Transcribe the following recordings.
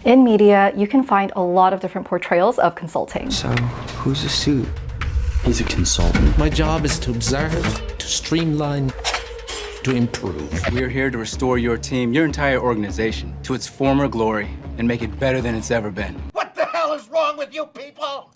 In media, you can find a lot of different portrayals of consulting. So, who's a suit? He's a consultant. My job is to observe, to streamline, to improve. We're here to restore your team, your entire organization, to its former glory and make it better than it's ever been. What the hell is wrong with you people?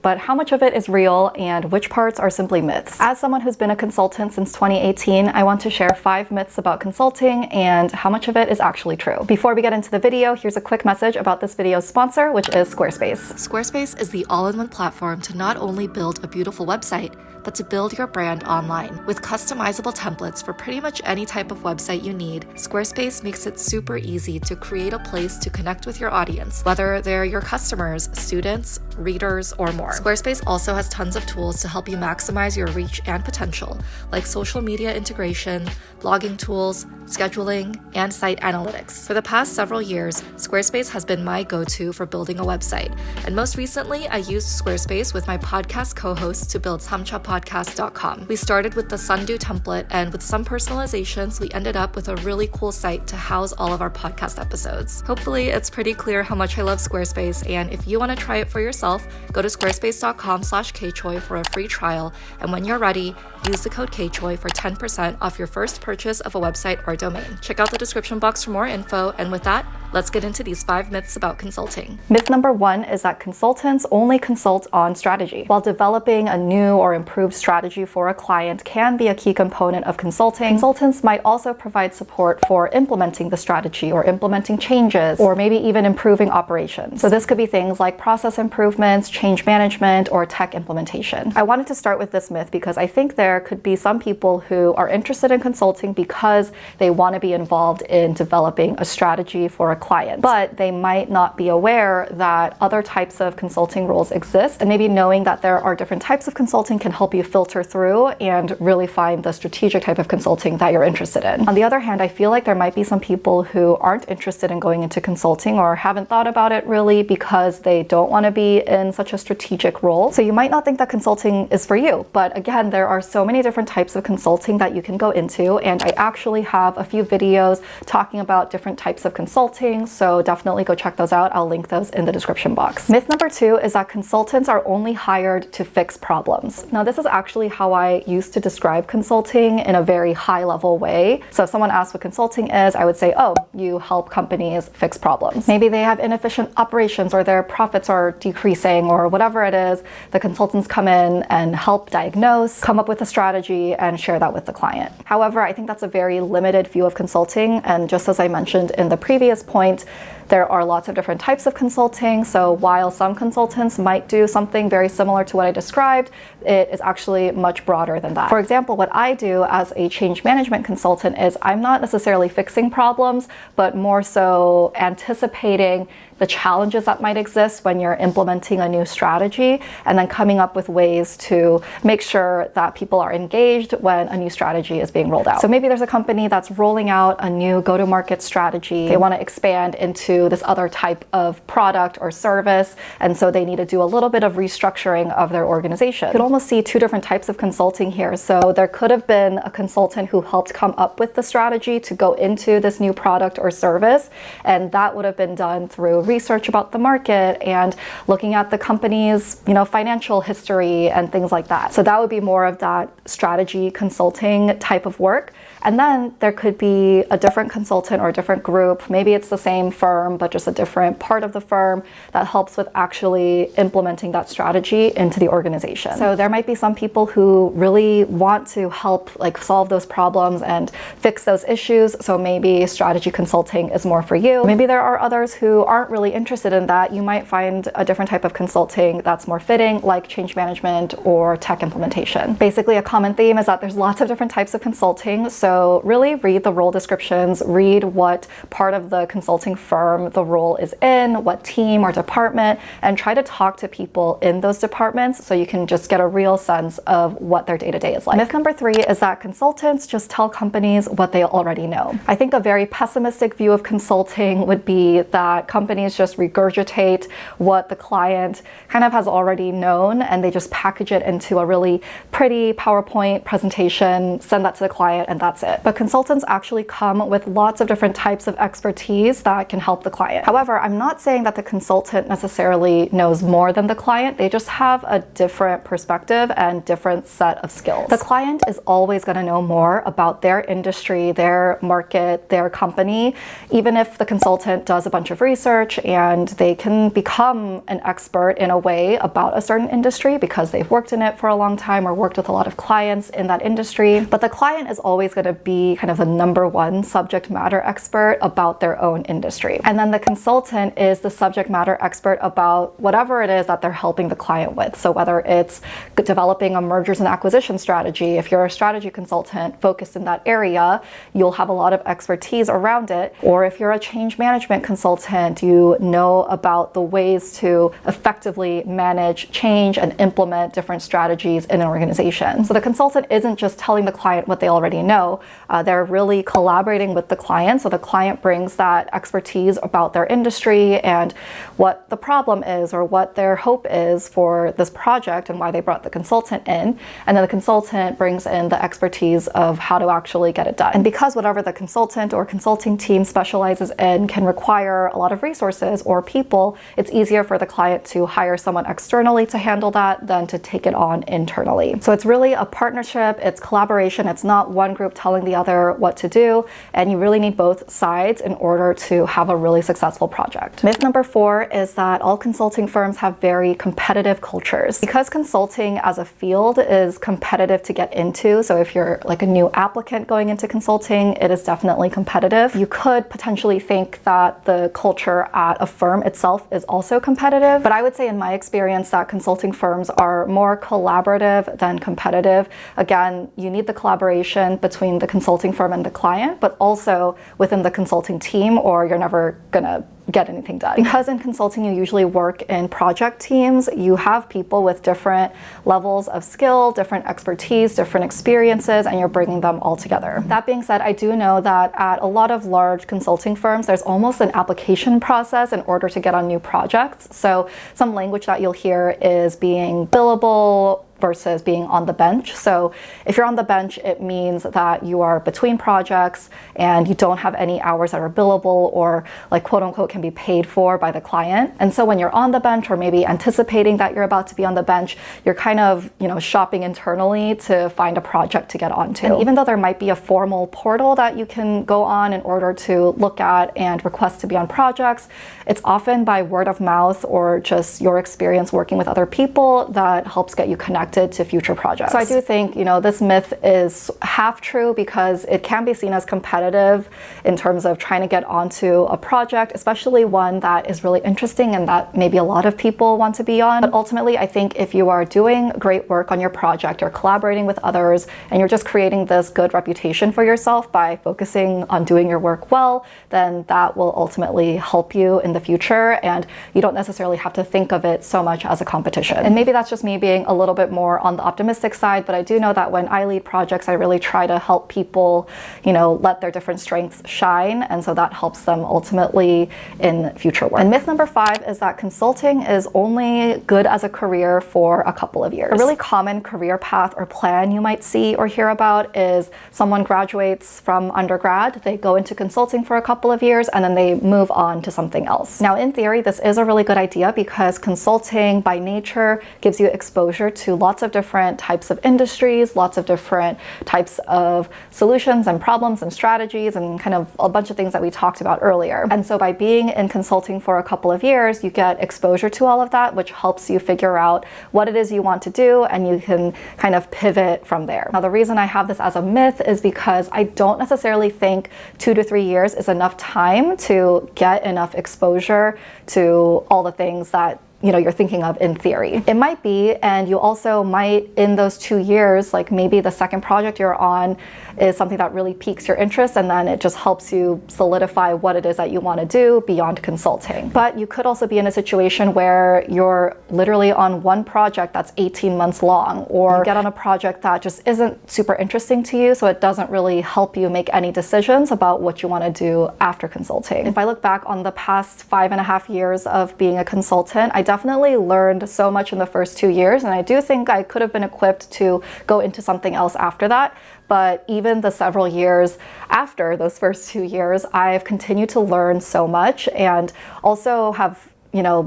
But how much of it is real and which parts are simply myths? As someone who's been a consultant since 2018, I want to share 5 myths about consulting and how much of it is actually true. Before we get into the video, here's a quick message about this video's sponsor, which is Squarespace. Squarespace is the all-in-one platform to not only build a beautiful website, but to build your brand online. With customizable templates for pretty much any type of website you need, Squarespace makes it super easy to create a place to connect with your audience, whether they're your customers, students, readers, or more. Squarespace also has tons of tools to help you maximize your reach and potential, like social media integration, blogging tools, scheduling, and site analytics. For the past several years, Squarespace has been my go-to for building a website, and most recently, I used Squarespace with my podcast co-hosts to build samchapodcast.com. We started with the Sundo template, and with some personalizations, we ended up with a really cool site to house all of our podcast episodes. Hopefully, it's pretty clear how much I love Squarespace, and if you want to try it for yourself, go to squarespace.com/kchoi for a free trial, and when you're ready, use the code kchoi for 10% off your first purchase of a website or domain. Check out the description box for more info, and with that, let's get into these 5 myths about consulting. Myth number 1 is that consultants only consult on strategy. While developing a new or improved strategy for a client can be a key component of consulting, consultants might also provide support for implementing the strategy or implementing changes, or maybe even improving operations. So this could be things like process improvements, change management, or tech implementation. I wanted to start with this myth because I think there could be some people who are interested in consulting because they want to be involved in developing a strategy for a client, but they might not be aware that other types of consulting roles exist, and maybe knowing that there are different types of consulting can help you filter through and really find the strategic type of consulting that you're interested in. On the other hand, I feel like there might be some people who aren't interested in going into consulting or haven't thought about it really because they don't want to be in such a strategic role. So you might not think that consulting is for you, but again, there are so many different types of consulting that you can go into, and I actually have a few videos talking about different types of consulting, so definitely go check those out. I'll link those in the description box. Myth number 2 is that consultants are only hired to fix problems. Now, this is actually how I used to describe consulting in a very high-level way. So if someone asks what consulting is, I would say, oh, you help companies fix problems. Maybe they have inefficient operations or their profits are decreasing or whatever it is. The consultants come in and help diagnose, come up with a strategy, and share that with the client. However, I think that's a very limited view of consulting, and just as I mentioned in the previous point, there are lots of different types of consulting, so while some consultants might do something very similar to what I described, it is actually much broader than that. For example, what I do as a change management consultant is I'm not necessarily fixing problems, but more so anticipating the challenges that might exist when you're implementing a new strategy, and then coming up with ways to make sure that people are engaged when a new strategy is being rolled out. So maybe there's a company that's rolling out a new go-to-market strategy. They want to expand into this other type of product or service, and so they need to do a little bit of restructuring of their organization. You can almost see 2 different types of consulting here. So there could have been a consultant who helped come up with the strategy to go into this new product or service, and that would have been done through research about the market and looking at the company's, financial history and things like that. So that would be more of that strategy consulting type of work. And then there could be a different consultant or a different group. Maybe it's the same firm, but just a different part of the firm that helps with actually implementing that strategy into the organization. So there might be some people who really want to help solve those problems and fix those issues. So maybe strategy consulting is more for you. Maybe there are others who aren't really interested in that. You might find a different type of consulting that's more fitting, like change management or tech implementation. Basically, a common theme is that there's lots of different types of consulting. So really read the role descriptions, read what part of the consulting firm firm the role is in, what team or department, and try to talk to people in those departments so you can just get a real sense of what their day-to-day is like. Myth number 3 is that consultants just tell companies what they already know. I think a very pessimistic view of consulting would be that companies just regurgitate what the client kind of has already known, and they just package it into a really pretty PowerPoint presentation, send that to the client, and that's it. But consultants actually come with lots of different types of expertise that can help the client. However, I'm not saying that the consultant necessarily knows more than the client. They just have a different perspective and different set of skills. The client is always going to know more about their industry, their market, their company, even if the consultant does a bunch of research and they can become an expert in a way about a certain industry because they've worked in it for a long time or worked with a lot of clients in that industry. But the client is always going to be kind of the number one subject matter expert about their own industry. And then the consultant is the subject matter expert about whatever it is that they're helping the client with. So whether it's developing a mergers and acquisition strategy, if you're a strategy consultant focused in that area, you'll have a lot of expertise around it. Or if you're a change management consultant, you know about the ways to effectively manage change and implement different strategies in an organization. So the consultant isn't just telling the client what they already know, they're really collaborating with the client. So the client brings that expertise about their industry and what the problem is or what their hope is for this project and why they brought the consultant in. And then the consultant brings in the expertise of how to actually get it done. And because whatever the consultant or consulting team specializes in can require a lot of resources or people, it's easier for the client to hire someone externally to handle that than to take it on internally. So it's really a partnership, it's collaboration, it's not one group telling the other what to do, and you really need both sides in order to have a really successful project. Myth number 4 is that all consulting firms have very competitive cultures. Because consulting as a field is competitive to get into, so if you're like a new applicant going into consulting, it is definitely competitive. You could potentially think that the culture at a firm itself is also competitive, but I would say in my experience that consulting firms are more collaborative than competitive. Again, you need the collaboration between the consulting firm and the client, but also within the consulting team, or you're never gonna get anything done. Because in consulting you usually work in project teams, you have people with different levels of skill, different expertise, different experiences, and you're bringing them all together. That being said, I do know that at a lot of large consulting firms, there's almost an application process in order to get on new projects. So some language that you'll hear is being billable versus being on the bench. So if you're on the bench, it means that you are between projects and you don't have any hours that are billable or like quote unquote can be paid for by the client. And so when you're on the bench or maybe anticipating that you're about to be on the bench, you're kind of, shopping internally to find a project to get onto. And even though there might be a formal portal that you can go on in order to look at and request to be on projects, it's often by word of mouth or just your experience working with other people that helps get you connected to future projects. So I do think, this myth is half true because it can be seen as competitive in terms of trying to get onto a project, especially one that is really interesting and that maybe a lot of people want to be on. But ultimately, I think if you are doing great work on your project, you're collaborating with others, and you're just creating this good reputation for yourself by focusing on doing your work well, then that will ultimately help you in the future, and you don't necessarily have to think of it so much as a competition. And maybe that's just me being a little bit more on the optimistic side, but I do know that when I lead projects, I really try to help people, let their different strengths shine, and so that helps them ultimately in future work. And myth number 5 is that consulting is only good as a career for a couple of years. A really common career path or plan you might see or hear about is someone graduates from undergrad, they go into consulting for a couple of years, and then they move on to something else. Now, in theory, this is a really good idea because consulting by nature gives you exposure to lots of different types of industries, lots of different types of solutions and problems and strategies and kind of a bunch of things that we talked about earlier. And so by being in consulting for a couple of years, you get exposure to all of that, which helps you figure out what it is you want to do, and you can kind of pivot from there. Now, the reason I have this as a myth is because I don't necessarily think 2 to 3 years is enough time to get enough exposure to all the things that you're thinking of in theory. It might be, and you also might, in those 2 years, like maybe the second project you're on is something that really piques your interest, and then it just helps you solidify what it is that you want to do beyond consulting. But you could also be in a situation where you're literally on one project that's 18 months long, or you get on a project that just isn't super interesting to you, so it doesn't really help you make any decisions about what you want to do after consulting. If I look back on the past 5.5 years of being a consultant, I definitely learned so much in the first 2 years, and I do think I could have been equipped to go into something else after that. But even the several years after those first 2 years, I've continued to learn so much, and also have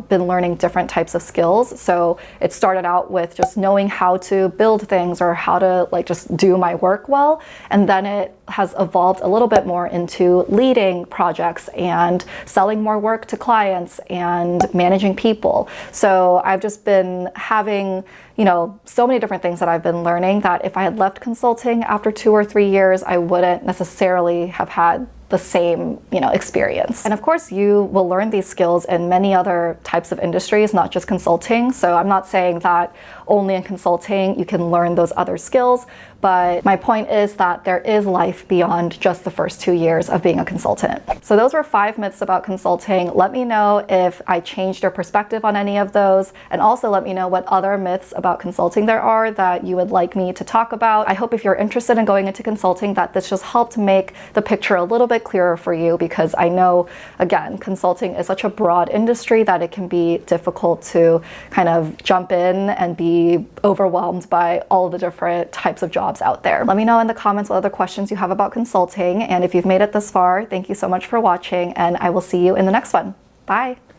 been learning different types of skills. So it started out with just knowing how to build things or how to just do my work well. And then it has evolved a little bit more into leading projects and selling more work to clients and managing people. So I've just been having so many different things that I've been learning that if I had left consulting after 2 or 3 years, I wouldn't necessarily have had the same experience. And of course, you will learn these skills in many other types of industries, not just consulting. So I'm not saying that only in consulting you can learn those other skills, but my point is that there is life beyond just the first 2 years of being a consultant. So those were 5 myths about consulting. Let me know if I changed your perspective on any of those, and also let me know what other myths about consulting there are that you would like me to talk about. I hope if you're interested in going into consulting that this just helped make the picture a little bit clearer for you, because I know, again, consulting is such a broad industry that it can be difficult to kind of jump in and be overwhelmed by all the different types of jobs out there. Let me know in the comments what other questions you have about consulting, and if you've made it this far, thank you so much for watching, and I will see you in the next one. Bye!